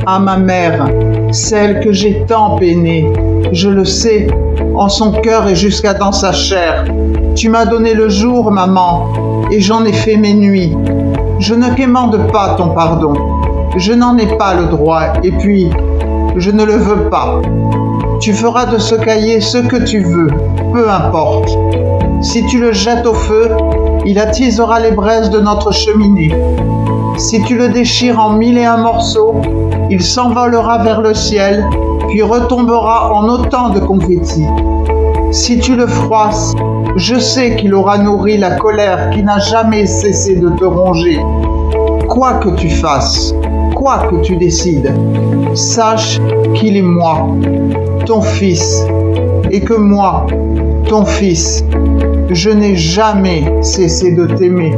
à ma mère, celle que j'ai tant peinée. Je le sais, en son cœur et jusqu'à dans sa chair. Tu m'as donné le jour, maman, et j'en ai fait mes nuits. Je ne quémande pas ton pardon. Je n'en ai pas le droit, et puis, je ne le veux pas. Tu feras de ce cahier ce que tu veux, peu importe. Si tu le jettes au feu, il attisera les braises de notre cheminée. Si tu le déchires en 1001 morceaux, il s'envolera vers le ciel, puis retombera en autant de confettis. Si tu le froisses, je sais qu'il aura nourri la colère qui n'a jamais cessé de te ronger. Quoi que tu fasses, quoi que tu décides, sache qu'il est moi, ton fils, et que moi, ton fils, je n'ai jamais cessé de t'aimer.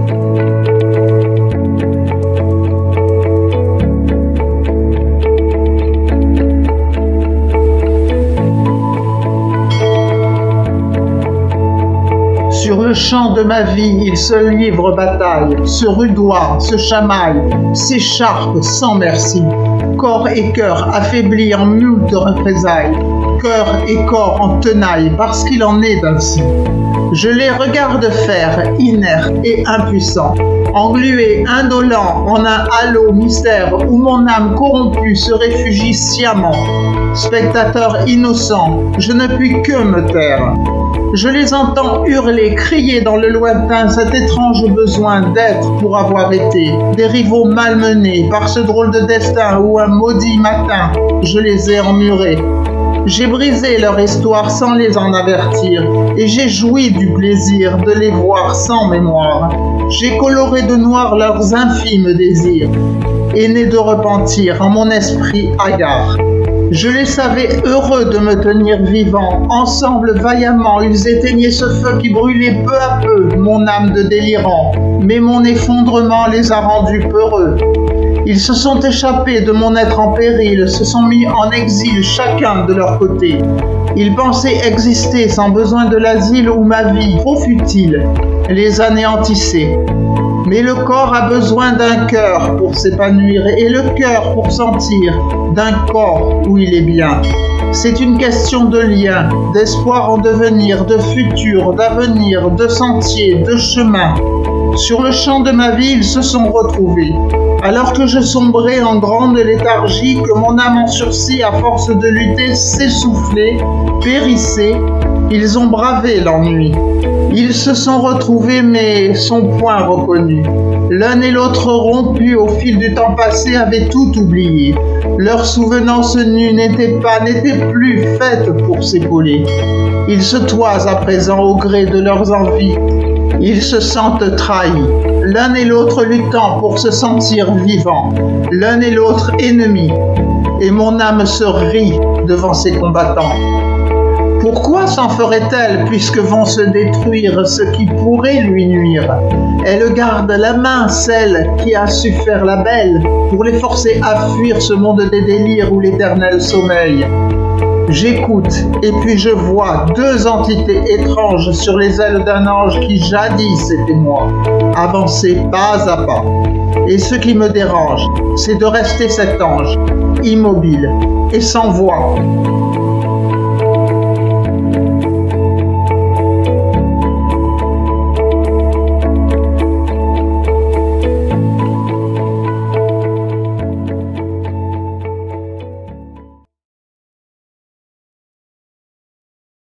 Sur le champ de ma vie, il se livre bataille, se rudoie, se chamaille, s'écharpe sans merci. Corps et cœur affaiblis en moult représailles, cœur et corps en tenaille, parce qu'il en est ainsi. Je les regarde faire, inertes et impuissants, englués, indolents, en un halo mystère où mon âme corrompue se réfugie sciemment. Spectateur innocent, je ne puis que me taire. Je les entends hurler, crier dans le lointain cet étrange besoin d'être pour avoir été, des rivaux malmenés par ce drôle de destin où un maudit matin, je les ai emmurés. J'ai brisé leur histoire sans les en avertir, et j'ai joui du plaisir de les voir sans mémoire. J'ai coloré de noir leurs infimes désirs, et né de repentir en mon esprit hagard. Je les savais heureux de me tenir vivant, ensemble vaillamment ils éteignaient ce feu qui brûlait peu à peu mon âme de délirant, mais mon effondrement les a rendus peureux. Ils se sont échappés de mon être en péril, se sont mis en exil chacun de leur côté. Ils pensaient exister sans besoin de l'asile où ma vie, trop futile, les anéantissait. Mais le corps a besoin d'un cœur pour s'épanouir et le cœur pour sentir d'un corps où il est bien. C'est une question de lien, d'espoir en devenir, de futur, d'avenir, de sentier, de chemin. Sur le champ de ma vie, ils se sont retrouvés. Alors que je sombrais en grande léthargie, que mon âme en sursis, à force de lutter, s'essoufflait, périssait, ils ont bravé l'ennui. Ils se sont retrouvés mais sont point reconnus. L'un et l'autre rompus au fil du temps passé avaient tout oublié. Leur souvenance nue n'était plus faite pour s'épauler. Ils se toisent à présent au gré de leurs envies. Ils se sentent trahis, l'un et l'autre luttant pour se sentir vivants, l'un et l'autre ennemis. Et mon âme se rit devant ces combattants. Pourquoi s'en ferait-elle puisque vont se détruire ce qui pourrait lui nuire? Elle garde la main, celle qui a su faire la belle, pour les forcer à fuir ce monde des délires où l'éternel sommeille. J'écoute et puis je vois deux entités étranges sur les ailes d'un ange qui jadis était moi, avancer pas à pas. Et ce qui me dérange, c'est de rester cet ange, immobile et sans voix,